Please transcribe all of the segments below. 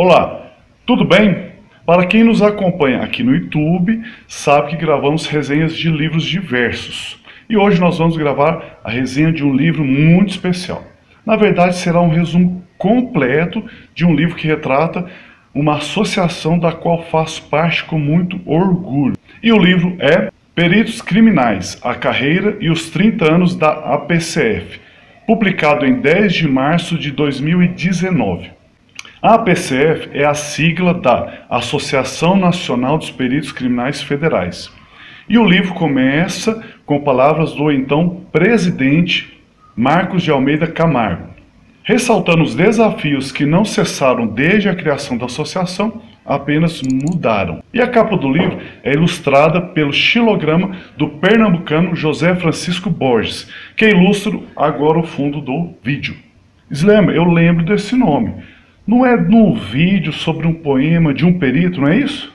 Olá, tudo bem? Para quem nos acompanha aqui no YouTube, sabe que gravamos resenhas de livros diversos. E hoje nós vamos gravar a resenha de um livro muito especial. Na verdade, será um resumo completo de um livro que retrata uma associação da qual faço parte com muito orgulho. E o livro é Peritos Criminais, a Carreira e os 30 anos da APCF, publicado em 10 de março de 2019. A APCF é a sigla da Associação Nacional dos Peritos Criminais Federais. E o livro começa com palavras do então presidente Marcos de Almeida Camargo, ressaltando os desafios que não cessaram desde a criação da associação, apenas mudaram. E a capa do livro é ilustrada pelo xilograma do pernambucano José Francisco Borges, que ilustra agora o fundo do vídeo. Slema, eu lembro desse nome. Não é no vídeo sobre um poema de um perito, não é isso?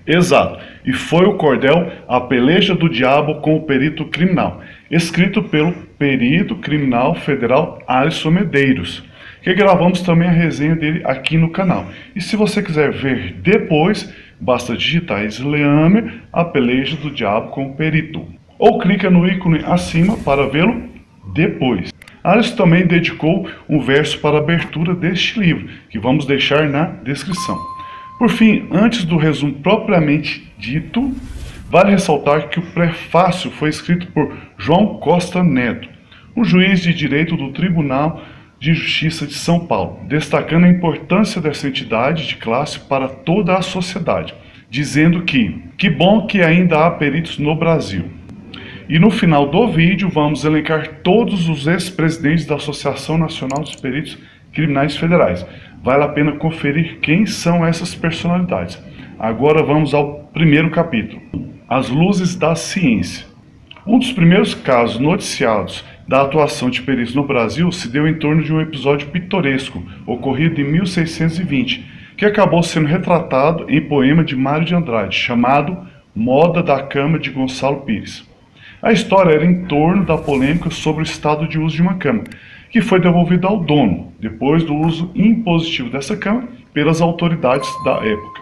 Exato, e foi o cordel A Peleja do Diabo com o Perito Criminal, escrito pelo perito criminal federal Alisson Medeiros, que gravamos também a resenha dele aqui no canal. E se você quiser ver depois, basta digitar Sleamer, A Peleja do Diabo com o Perito, ou clica no ícone acima para vê-lo depois. Alisson também dedicou um verso para a abertura deste livro, que vamos deixar na descrição. Por fim, antes do resumo propriamente dito, vale ressaltar que o prefácio foi escrito por João Costa Neto, um juiz de direito do Tribunal de Justiça de São Paulo, destacando a importância dessa entidade de classe para toda a sociedade, dizendo que bom que ainda há peritos no Brasil. E no final do vídeo vamos elencar todos os ex-presidentes da Associação Nacional dos Peritos Criminais Federais. Vale a pena conferir quem são essas personalidades. Agora vamos ao primeiro capítulo, As Luzes da Ciência. Um dos primeiros casos noticiados da atuação de peritos no Brasil se deu em torno de um episódio pitoresco, ocorrido em 1620, que acabou sendo retratado em poema de Mário de Andrade, chamado Moda da Cama de Gonçalo Pires. A história era em torno da polêmica sobre o estado de uso de uma cama, que foi devolvida ao dono, depois do uso impositivo dessa cama pelas autoridades da época.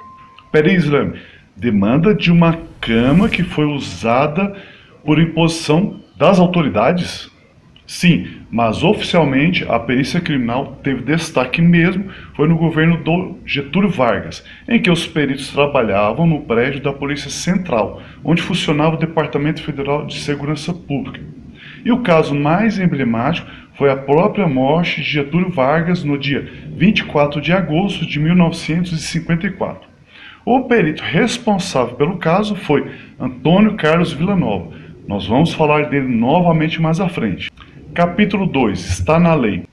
Peraí, Islam, demanda de uma cama que foi usada por imposição das autoridades? Sim, mas oficialmente a perícia criminal teve destaque mesmo foi no governo do Getúlio Vargas, em que os peritos trabalhavam no prédio da Polícia Central, onde funcionava o Departamento Federal de Segurança Pública. E o caso mais emblemático foi a própria morte de Getúlio Vargas no dia 24 de agosto de 1954. O perito responsável pelo caso foi Antônio Carlos Villanova. Nós vamos falar dele novamente mais à frente. Capítulo 2. Está na lei.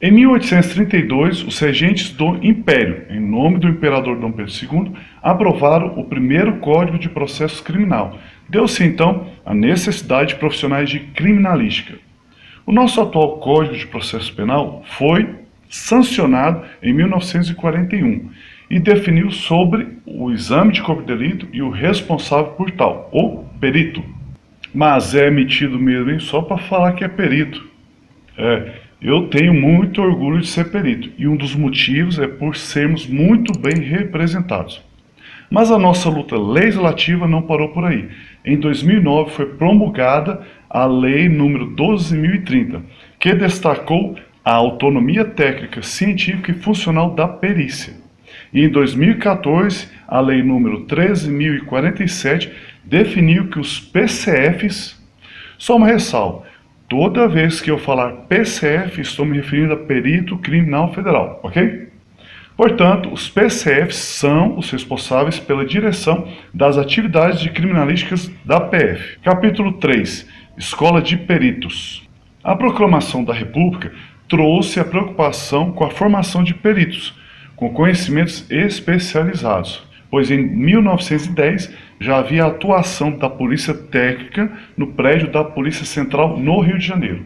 Em 1832, os regentes do Império, em nome do imperador Dom Pedro II, aprovaram o primeiro Código de Processo Criminal. Deu-se então a necessidade de profissionais de criminalística. O nosso atual Código de Processo Penal foi sancionado em 1941 e definiu sobre o exame de corpo de delito e o responsável por tal, o perito. Mas é emitido mesmo, hein? Só para falar que é perito. Eu tenho muito orgulho de ser perito, e um dos motivos é por sermos muito bem representados. Mas a nossa luta legislativa não parou por aí. Em 2009 foi promulgada a Lei número 12.030, que destacou a autonomia técnica, científica e funcional da perícia. E em 2014, a Lei número 13.047 definiu que os PCFs, só uma ressalva, toda vez que eu falar PCF, estou me referindo a Perito Criminal Federal, ok? Portanto, os PCFs são os responsáveis pela direção das atividades de criminalísticas da PF. Capítulo 3. Escola de Peritos. A proclamação da República trouxe a preocupação com a formação de peritos, com conhecimentos especializados, pois em 1910 já havia a atuação da Polícia Técnica no prédio da Polícia Central no Rio de Janeiro.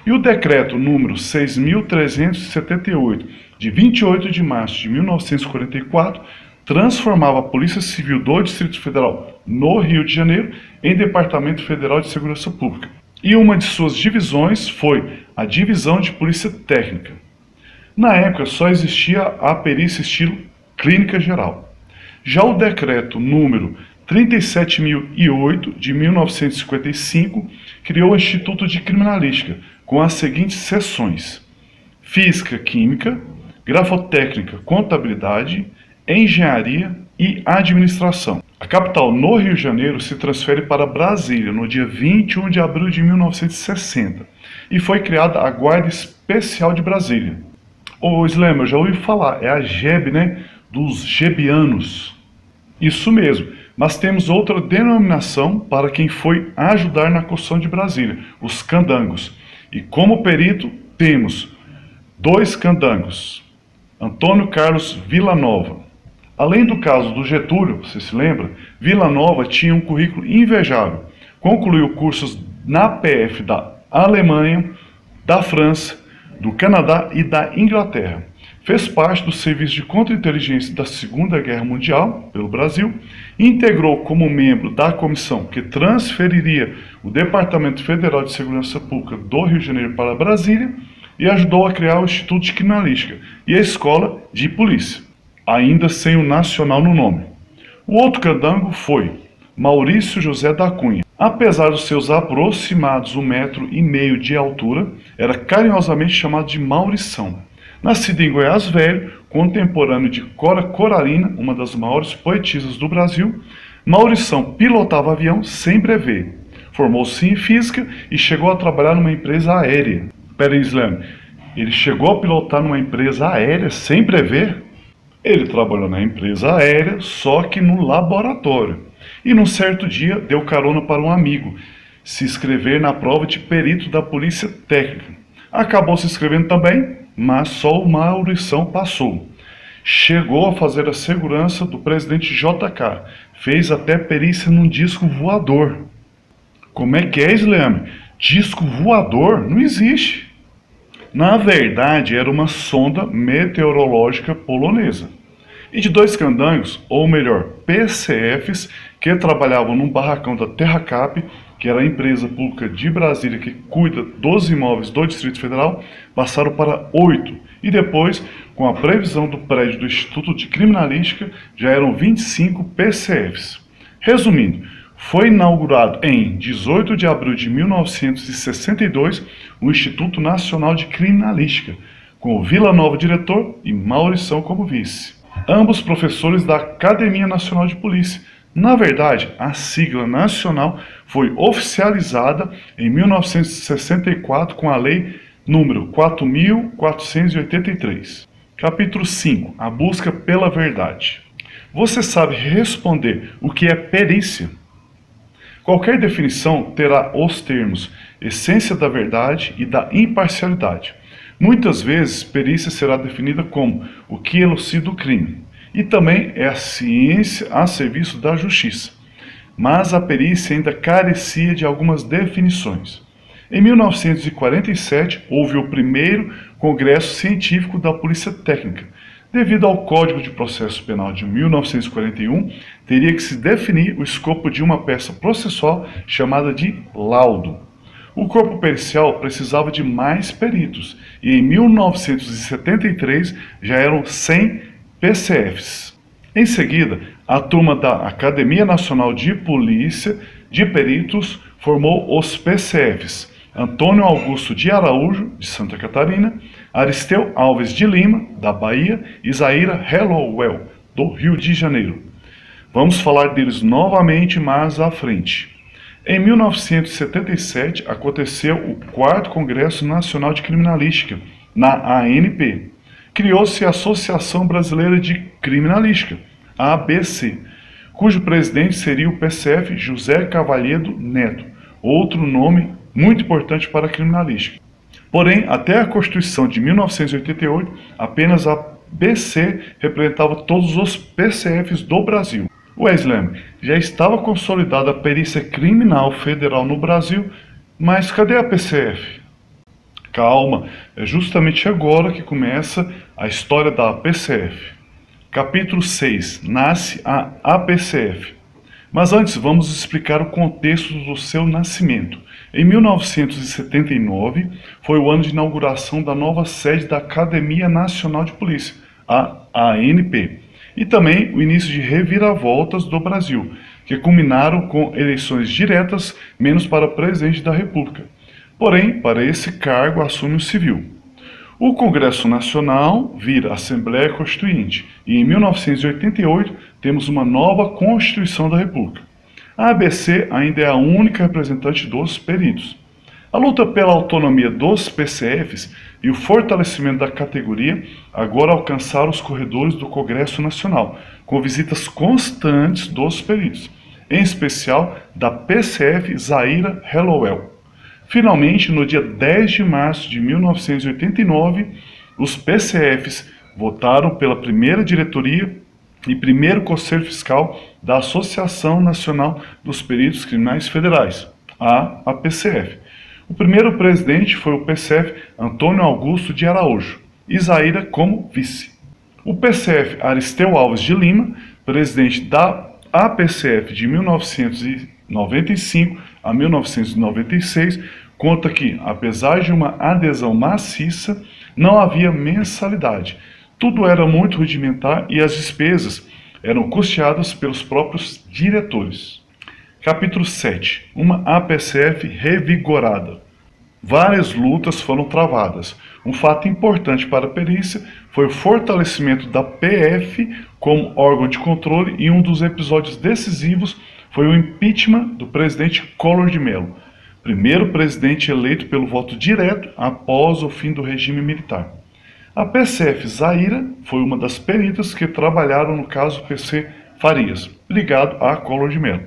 E o decreto número 6.378, de 28 de março de 1944, transformava a Polícia Civil do Distrito Federal no Rio de Janeiro em Departamento Federal de Segurança Pública. E uma de suas divisões foi a Divisão de Polícia Técnica. Na época só existia a perícia estilo clínica geral. Já o decreto número 37.008 de 1955 criou o Instituto de Criminalística com as seguintes seções: Física, Química, Grafotécnica, Contabilidade, Engenharia e Administração. A capital, no Rio de Janeiro, se transfere para Brasília no dia 21 de abril de 1960 e foi criada a Guarda Especial de Brasília. Ô Slema, eu já ouvi falar, é a GEB, né? Dos gebianos. Isso mesmo, mas temos outra denominação para quem foi ajudar na construção de Brasília, os candangos. E como perito, temos 2 candangos, Antônio Carlos Villanova. Além do caso do Getúlio, você se lembra? Villanova tinha um currículo invejável. Concluiu cursos na PF da Alemanha, da França, do Canadá e da Inglaterra. Fez parte do serviço de contra-inteligência da Segunda Guerra Mundial, pelo Brasil, e integrou como membro da comissão que transferiria o Departamento Federal de Segurança Pública do Rio de Janeiro para Brasília e ajudou a criar o Instituto de Criminalística e a Escola de Polícia, ainda sem o nacional no nome. O outro candango foi Maurício José da Cunha. Apesar dos seus aproximados 1,5 metro de altura, era carinhosamente chamado de Maurição. Nascido em Goiás Velho, contemporâneo de Cora Coralina, uma das maiores poetisas do Brasil, Maurição pilotava avião sem brevet. Formou-se em física e chegou a trabalhar numa empresa aérea. Peraí, Slema, ele chegou a pilotar numa empresa aérea sem brevet? Ele trabalhou na empresa aérea, só que no laboratório. E num certo dia deu carona para um amigo se inscrever na prova de perito da Polícia Técnica. Acabou se inscrevendo também, mas só o Maurição passou. Chegou a fazer a segurança do presidente JK. Fez até perícia num disco voador. Como é que é, Slema? Disco voador? Não existe. Na verdade, era uma sonda meteorológica polonesa. E de 2 candangos, ou melhor, PCFs, que trabalhavam num barracão da Terracap, que era a empresa pública de Brasília que cuida dos imóveis do Distrito Federal, passaram para 8. E depois, com a previsão do prédio do Instituto de Criminalística, já eram 25 PCFs. Resumindo, foi inaugurado em 18 de abril de 1962 o Instituto Nacional de Criminalística, com o Villanova diretor e Maurição como vice. Ambos professores da Academia Nacional de Polícia. Na verdade, a sigla nacional foi oficializada em 1964 com a Lei número 4.483. Capítulo 5. A busca pela verdade. Você sabe responder o que é perícia? Qualquer definição terá os termos essência da verdade e da imparcialidade. Muitas vezes, perícia será definida como o que elucida o crime, e também é a ciência a serviço da justiça. Mas a perícia ainda carecia de algumas definições. Em 1947, houve o primeiro Congresso Científico da Polícia Técnica. Devido ao Código de Processo Penal de 1941, teria que se definir o escopo de uma peça processual chamada de laudo. O corpo pericial precisava de mais peritos, e em 1973 já eram 100 PCFs. Em seguida, a turma da Academia Nacional de Polícia de Peritos formou os PCFs: Antônio Augusto de Araújo, de Santa Catarina, Aristeu Alves de Lima, da Bahia, e Zaira Hallowell, do Rio de Janeiro. Vamos falar deles novamente mais à frente. Em 1977, aconteceu o 4º Congresso Nacional de Criminalística, na ANP. Criou-se a Associação Brasileira de Criminalística, a ABC, cujo presidente seria o PCF José Cavalhedo Neto, outro nome muito importante para a criminalística. Porém, até a Constituição de 1988, apenas a ABC representava todos os PCFs do Brasil. Slema, já estava consolidada a perícia criminal federal no Brasil, mas cadê a PCF? Calma, é justamente agora que começa a história da PCF. Capítulo 6. Nasce a APCF. Mas antes, vamos explicar o contexto do seu nascimento. Em 1979, foi o ano de inauguração da nova sede da Academia Nacional de Polícia, a ANP, e também o início de reviravoltas do Brasil, que culminaram com eleições diretas, menos para presidente da República. Porém, para esse cargo assume o civil. O Congresso Nacional vira Assembleia Constituinte e em 1988 temos uma nova Constituição da República. A ABC ainda é a única representante dos peritos. A luta pela autonomia dos PCFs e o fortalecimento da categoria agora alcançaram os corredores do Congresso Nacional, com visitas constantes dos peritos, em especial da PCF Zaira Hallowell. Finalmente, no dia 10 de março de 1989, os PCFs votaram pela primeira diretoria e primeiro Conselho Fiscal da Associação Nacional dos Peritos Criminais Federais, a APCF. O primeiro presidente foi o PCF Antônio Augusto de Araújo, e Zaira como vice. O PCF Aristeu Alves de Lima, presidente da APCF de 1995 a 1996, conta que, apesar de uma adesão maciça, não havia mensalidade. Tudo era muito rudimentar e as despesas eram custeadas pelos próprios diretores. Capítulo 7. Uma APCF revigorada. Várias lutas foram travadas. Um fato importante para a perícia foi o fortalecimento da PF como órgão de controle e um dos episódios decisivos foi o impeachment do presidente Collor de Mello, primeiro presidente eleito pelo voto direto após o fim do regime militar. A PCF Zaira foi uma das peritas que trabalharam no caso PC Farias, ligado a Collor de Mello.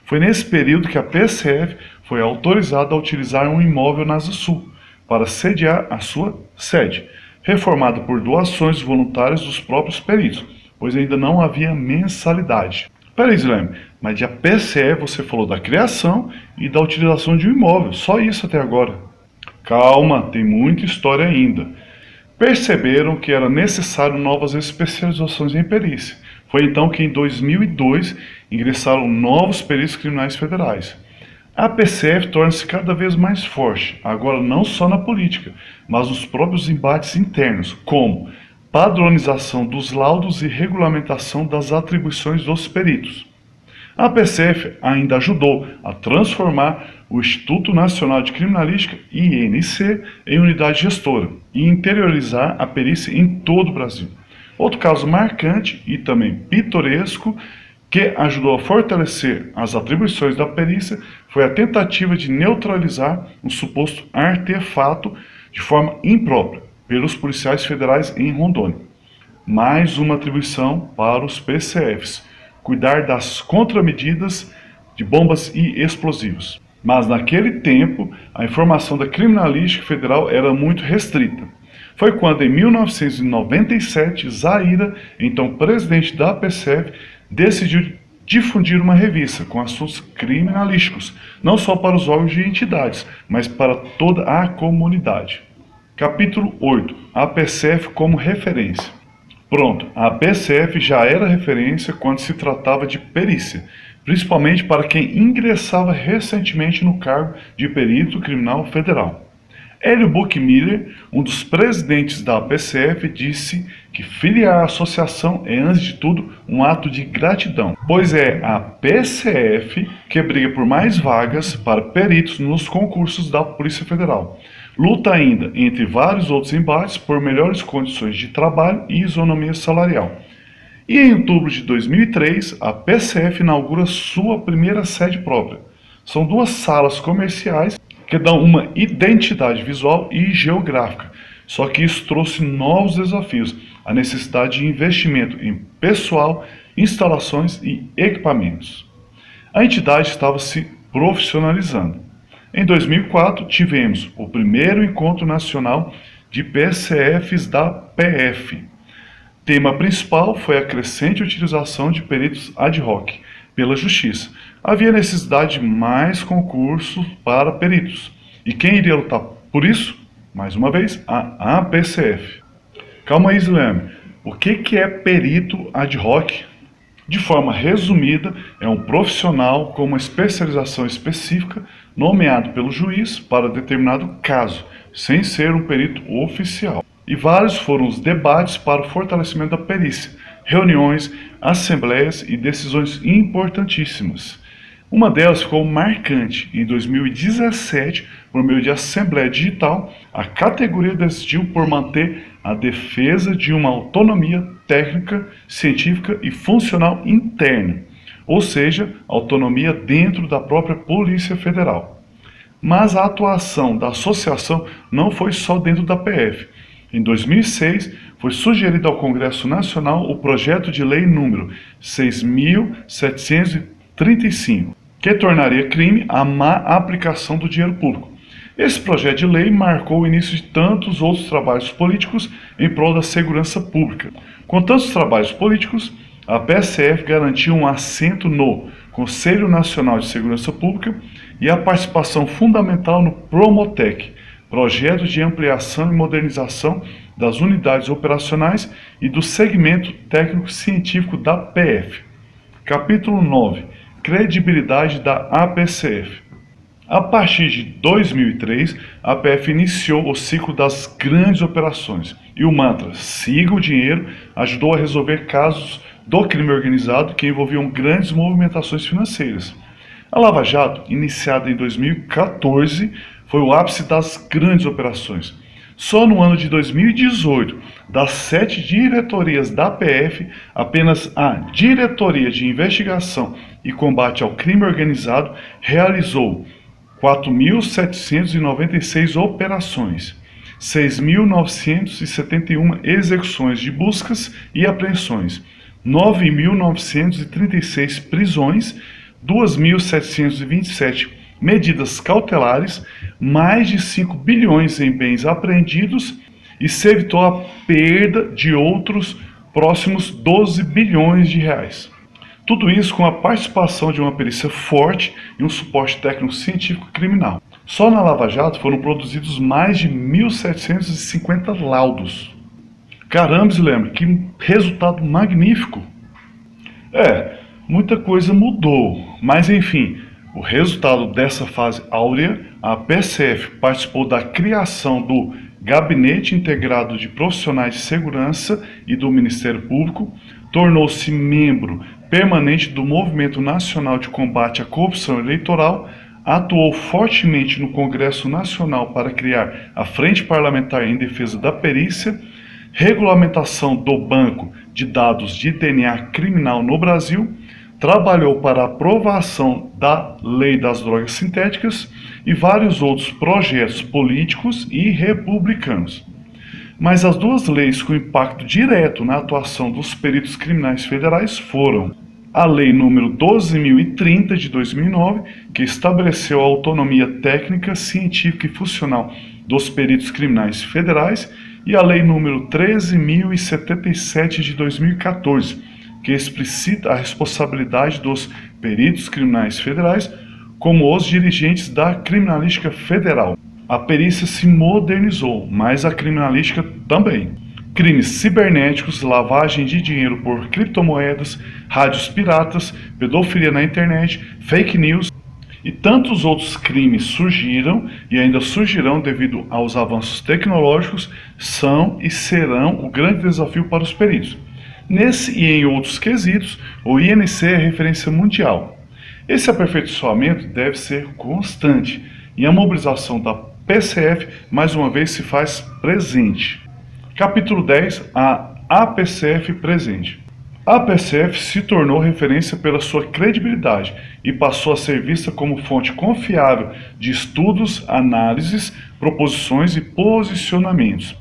Foi nesse período que a PCF foi autorizada a utilizar um imóvel na Asa Sul para sediar a sua sede, reformada por doações voluntárias dos próprios peritos, pois ainda não havia mensalidade. Peraí, Slime, mas de a PCE você falou da criação e da utilização de um imóvel, só isso até agora. Calma, tem muita história ainda. Perceberam que era necessário novas especializações em perícia. Foi então que em 2002 ingressaram novos peritos criminais federais. A PCF torna-se cada vez mais forte, agora não só na política, mas nos próprios embates internos, como padronização dos laudos e regulamentação das atribuições dos peritos. A PCF ainda ajudou a transformar o Instituto Nacional de Criminalística, INC, em unidade gestora e interiorizar a perícia em todo o Brasil. Outro caso marcante e também pitoresco que ajudou a fortalecer as atribuições da perícia foi a tentativa de neutralizar um suposto artefato de forma imprópria pelos policiais federais em Rondônia. Mais uma atribuição para os PCFs, cuidar das contramedidas de bombas e explosivos. Mas naquele tempo, a informação da criminalística federal era muito restrita. Foi quando, em 1997, Zaira, então presidente da PCF, decidiu difundir uma revista com assuntos criminalísticos, não só para os órgãos de entidades, mas para toda a comunidade. Capítulo 8. A PCF como referência. Pronto, a PCF já era referência quando se tratava de perícia, principalmente para quem ingressava recentemente no cargo de perito criminal federal. Hélio Buchmiller, um dos presidentes da PCF, disse que filiar a associação é, antes de tudo, um ato de gratidão, pois é a PCF que briga por mais vagas para peritos nos concursos da Polícia Federal. Luta ainda, entre vários outros embates, por melhores condições de trabalho e isonomia salarial. E em outubro de 2003, a PCF inaugura sua primeira sede própria. São duas salas comerciais que dão uma identidade visual e geográfica. Só que isso trouxe novos desafios, a necessidade de investimento em pessoal, instalações e equipamentos. A entidade estava se profissionalizando. Em 2004, tivemos o primeiro encontro nacional de PCFs da PF. Tema principal foi a crescente utilização de peritos ad hoc pela Justiça. Havia necessidade de mais concursos para peritos. E quem iria lutar por isso? Mais uma vez, a APCF. Calma aí, Slame. O que é perito ad hoc? De forma resumida, é um profissional com uma especialização específica nomeado pelo juiz para determinado caso, sem ser um perito oficial. E vários foram os debates para o fortalecimento da perícia, reuniões, assembleias e decisões importantíssimas. Uma delas ficou marcante. Em 2017, por meio de Assembleia Digital, a categoria decidiu por manter a defesa de uma autonomia técnica, científica e funcional interna, ou seja, autonomia dentro da própria Polícia Federal. Mas a atuação da associação não foi só dentro da PF. Em 2006, foi sugerido ao Congresso Nacional o projeto de lei número 6.735, que tornaria crime a má aplicação do dinheiro público. Esse projeto de lei marcou o início de tantos outros trabalhos políticos em prol da segurança pública. Com tantos trabalhos políticos, a PSF garantiu um assento no Conselho Nacional de Segurança Pública e a participação fundamental no Promotec, projeto de ampliação e modernização das unidades operacionais e do segmento técnico-científico da PF. Capítulo 9. Credibilidade da APCF. A partir de 2003, a PF iniciou o ciclo das grandes operações e o mantra "siga o dinheiro" ajudou a resolver casos do crime organizado que envolviam grandes movimentações financeiras. A Lava Jato, iniciada em 2014, foi o ápice das grandes operações. Só no ano de 2018, das 7 diretorias da PF, apenas a Diretoria de Investigação e Combate ao Crime Organizado realizou 4.796 operações, 6.971 execuções de buscas e apreensões, 9.936 prisões, 2.727 medidas cautelares, mais de 5 bilhões em bens apreendidos e se evitou a perda de outros próximos 12 bilhões de reais. Tudo isso com a participação de uma perícia forte e um suporte técnico-científico criminal. Só na Lava Jato foram produzidos mais de 1.750 laudos. Caramba, lembra, que resultado magnífico! Muita coisa mudou, mas enfim, o resultado dessa fase áurea, a PSF participou da criação do Gabinete Integrado de Profissionais de Segurança e do Ministério Público, tornou-se membro permanente do Movimento Nacional de Combate à Corrupção Eleitoral, atuou fortemente no Congresso Nacional para criar a Frente Parlamentar em Defesa da Perícia, regulamentação do Banco de Dados de DNA Criminal no Brasil, trabalhou para a aprovação da Lei das Drogas Sintéticas e vários outros projetos políticos e republicanos. Mas as duas leis com impacto direto na atuação dos peritos criminais federais foram a Lei número 12.030 de 2009, que estabeleceu a autonomia técnica, científica e funcional dos peritos criminais federais, e a Lei número 13.077 de 2014, que explicita a responsabilidade dos peritos criminais federais como os dirigentes da criminalística federal. A perícia se modernizou, mas a criminalística também. Crimes cibernéticos, lavagem de dinheiro por criptomoedas, rádios piratas, pedofilia na internet, fake news e tantos outros crimes surgiram e ainda surgirão devido aos avanços tecnológicos, são e serão o grande desafio para os peritos. Nesse e em outros quesitos, o INC é referência mundial. Esse aperfeiçoamento deve ser constante e a mobilização da PCF mais uma vez se faz presente. Capítulo 10. A APCF presente. A APCF se tornou referência pela sua credibilidade e passou a ser vista como fonte confiável de estudos, análises, proposições e posicionamentos.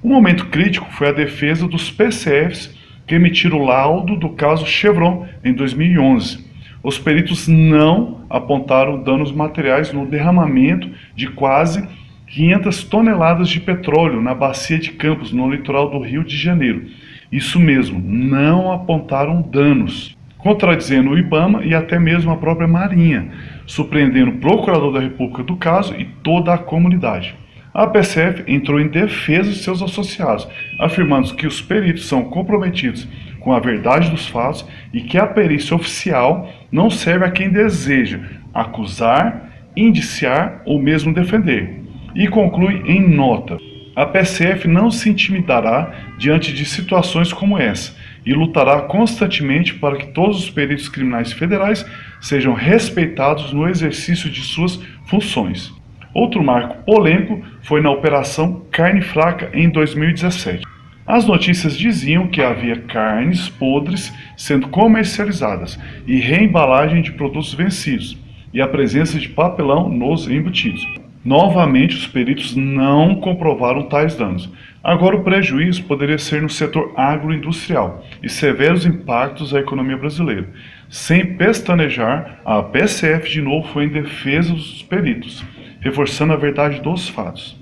Um momento crítico foi a defesa dos PCFs que emitiram o laudo do caso Chevron em 2011. Os peritos não apontaram danos materiais no derramamento de quase 500 toneladas de petróleo na bacia de Campos, no litoral do Rio de Janeiro. Isso mesmo, não apontaram danos, contradizendo o IBAMA e até mesmo a própria Marinha, surpreendendo o procurador da República do caso e toda a comunidade. A PCF entrou em defesa de seus associados, afirmando que os peritos são comprometidos com a verdade dos fatos e que a perícia oficial não serve a quem deseja acusar, indiciar ou mesmo defender. E conclui em nota: a PSF não se intimidará diante de situações como essa e lutará constantemente para que todos os peritos criminais federais sejam respeitados no exercício de suas funções. Outro marco polêmico foi na Operação Carne Fraca em 2017. As notícias diziam que havia carnes podres sendo comercializadas e reembalagem de produtos vencidos, e a presença de papelão nos embutidos. Novamente, os peritos não comprovaram tais danos. Agora, o prejuízo poderia ser no setor agroindustrial e severos impactos à economia brasileira. Sem pestanejar, a PSF de novo foi em defesa dos peritos, reforçando a verdade dos fatos.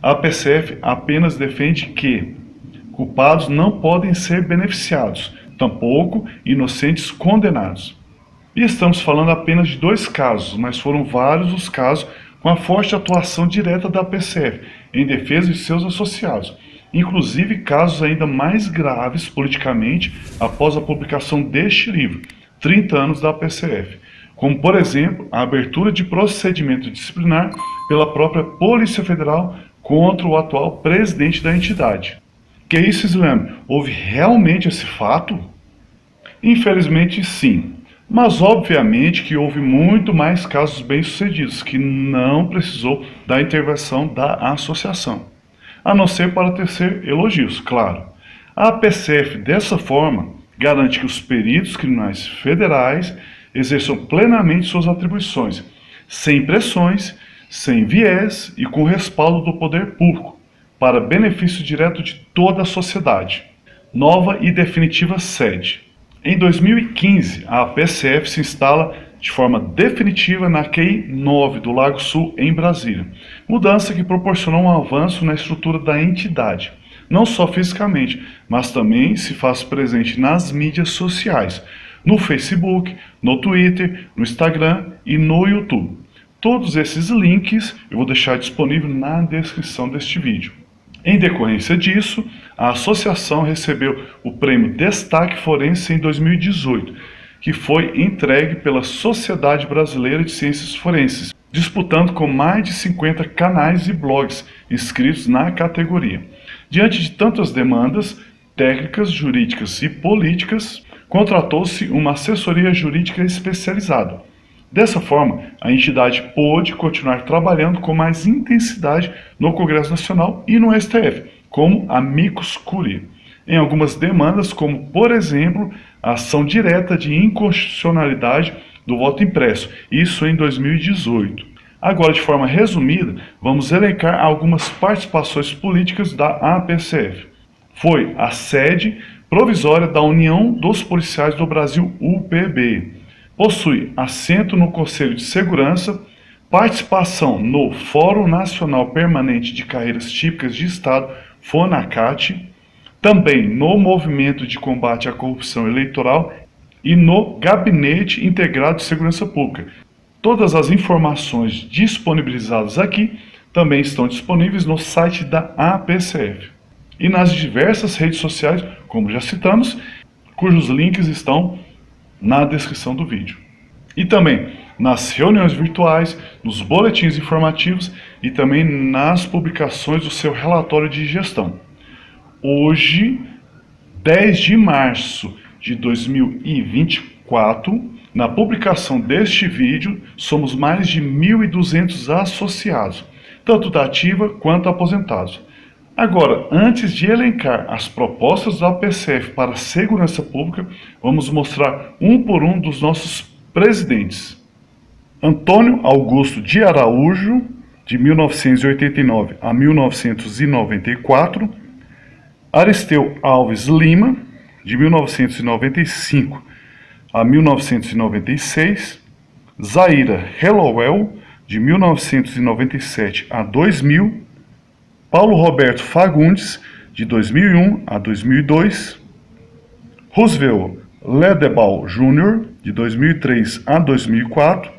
A PSF apenas defende que culpados não podem ser beneficiados, tampouco inocentes condenados. E estamos falando apenas de 2 casos, mas foram vários os casos com a forte atuação direta da PSF em defesa de seus associados, inclusive casos ainda mais graves politicamente após a publicação deste livro, 30 anos da PSF, como, por exemplo, a abertura de procedimento disciplinar pela própria Polícia Federal contra o atual presidente da entidade. Que isso, Islame? Houve realmente esse fato? Infelizmente, sim. Mas, obviamente, que houve muito mais casos bem-sucedidos, que não precisou da intervenção da associação. A não ser para tecer elogios, claro. A PSF, dessa forma, garante que os peritos criminais federais exerçam plenamente suas atribuições, sem pressões, sem viés e com respaldo do poder público, para benefício direto de toda a sociedade. Nova e definitiva sede. Em 2015, a PSF se instala de forma definitiva na QI 9 do Lago Sul, em Brasília. Mudança que proporcionou um avanço na estrutura da entidade, não só fisicamente, mas também se faz presente nas mídias sociais, no Facebook, no Twitter, no Instagram e no YouTube. Todos esses links eu vou deixar disponível na descrição deste vídeo. Em decorrência disso, a associação recebeu o prêmio Destaque Forense em 2018, que foi entregue pela Sociedade Brasileira de Ciências Forenses, disputando com mais de 50 canais e blogs inscritos na categoria. Diante de tantas demandas técnicas, jurídicas e políticas, contratou-se uma assessoria jurídica especializada. Dessa forma, a entidade pôde continuar trabalhando com mais intensidade no Congresso Nacional e no STF, como amicus curiae, em algumas demandas, como, por exemplo, a ação direta de inconstitucionalidade do voto impresso, isso em 2018. Agora, de forma resumida, vamos elencar algumas participações políticas da APCF. Foi a sede provisória da União dos Policiais do Brasil, UPB. Possui assento no Conselho de Segurança, participação no Fórum Nacional Permanente de Carreiras Típicas de Estado, FONACAT, também no Movimento de Combate à Corrupção Eleitoral e no Gabinete Integrado de Segurança Pública. Todas as informações disponibilizadas aqui também estão disponíveis no site da APCF e nas diversas redes sociais, como já citamos, cujos links estão na descrição do vídeo. E também nas reuniões virtuais, nos boletins informativos e também nas publicações do seu relatório de gestão. Hoje, 10 de março de 2024, na publicação deste vídeo, somos mais de 1.200 associados, tanto da ativa quanto aposentados. Agora, antes de elencar as propostas da PSF para a segurança pública, vamos mostrar um por um dos nossos presidentes. Antônio Augusto de Araújo, de 1989 a 1994. Aristeu Alves Lima, de 1995 a 1996. Zaira Hellowell, de 1997 a 2000. Paulo Roberto Fagundes, de 2001 a 2002, Roosevelt Ledebal Jr., de 2003 a 2004,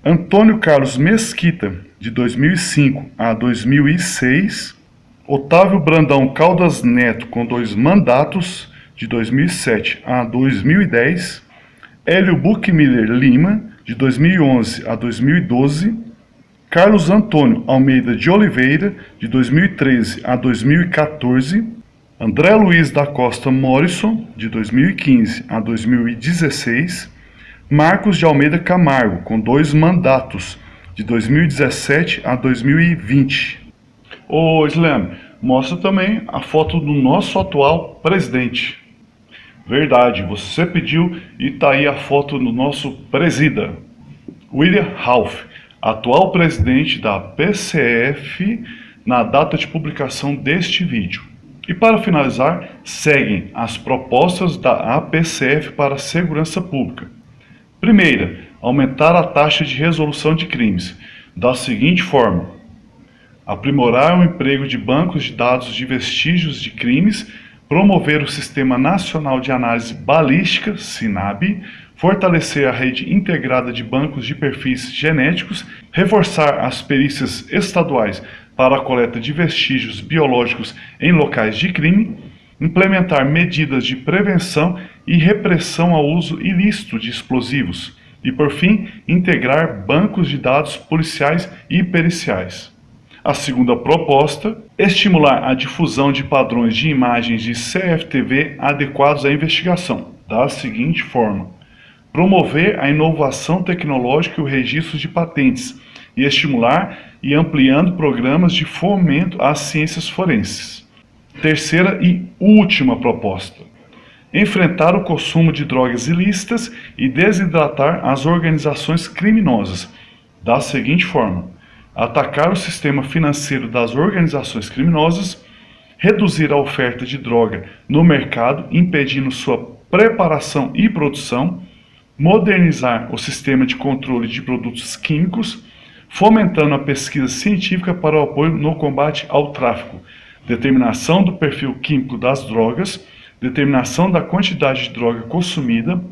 Antônio Carlos Mesquita, de 2005 a 2006, Otávio Brandão Caldas Neto, com 2 mandatos, de 2007 a 2010, Hélio Buchmiller Lima, de 2011 a 2012, Carlos Antônio Almeida de Oliveira, de 2013 a 2014, André Luiz da Costa Morrison, de 2015 a 2016, Marcos de Almeida Camargo, com 2 mandatos, de 2017 a 2020. Ô Islam, mostra também a foto do nosso atual presidente. Verdade, você pediu e tá aí a foto do nosso presida, William Ralph, atual presidente da PCF, na data de publicação deste vídeo. E para finalizar, seguem as propostas da APCF para a segurança pública. Primeira, aumentar a taxa de resolução de crimes, da seguinte forma: aprimorar o emprego de bancos de dados de vestígios de crimes, promover o Sistema Nacional de Análise Balística, SINAB, fortalecer a rede integrada de bancos de perfis genéticos, reforçar as perícias estaduais para a coleta de vestígios biológicos em locais de crime, implementar medidas de prevenção e repressão ao uso ilícito de explosivos e, por fim, integrar bancos de dados policiais e periciais. A segunda proposta, estimular a difusão de padrões de imagens de CFTV adequados à investigação, da seguinte forma: promover a inovação tecnológica e o registro de patentes, e estimular e ampliando programas de fomento às ciências forenses. Terceira e última proposta: enfrentar o consumo de drogas ilícitas e desidratar as organizações criminosas, da seguinte forma: atacar o sistema financeiro das organizações criminosas, reduzir a oferta de droga no mercado, impedindo sua preparação e produção, modernizar o sistema de controle de produtos químicos, fomentando a pesquisa científica para o apoio no combate ao tráfico, determinação do perfil químico das drogas, determinação da quantidade de droga consumida,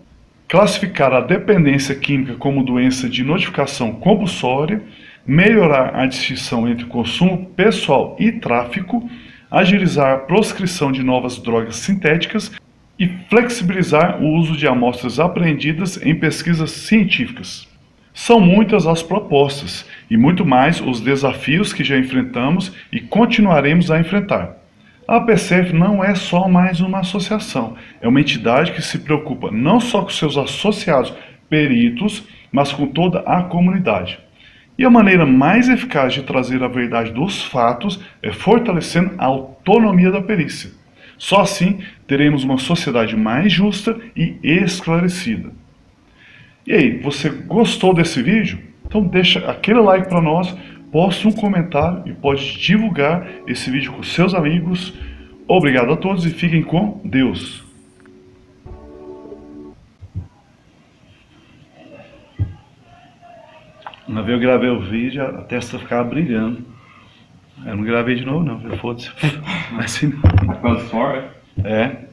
classificar a dependência química como doença de notificação compulsória, melhorar a distinção entre consumo pessoal e tráfico, agilizar a proscrição de novas drogas sintéticas e flexibilizar o uso de amostras apreendidas em pesquisas científicas. São muitas as propostas e muito mais os desafios que já enfrentamos e continuaremos a enfrentar. A APCF não é só mais uma associação, é uma entidade que se preocupa não só com seus associados peritos, mas com toda a comunidade. E a maneira mais eficaz de trazer a verdade dos fatos é fortalecendo a autonomia da perícia. Só assim teremos uma sociedade mais justa e esclarecida. E aí, você gostou desse vídeo? Então deixa aquele like para nós, poste um comentário e pode divulgar esse vídeo com seus amigos. Obrigado a todos e fiquem com Deus. Uma vez eu gravei o vídeo, a testa ficava brilhando. Eu não gravei de novo não, foda-se. Assim não. Quase fora? É.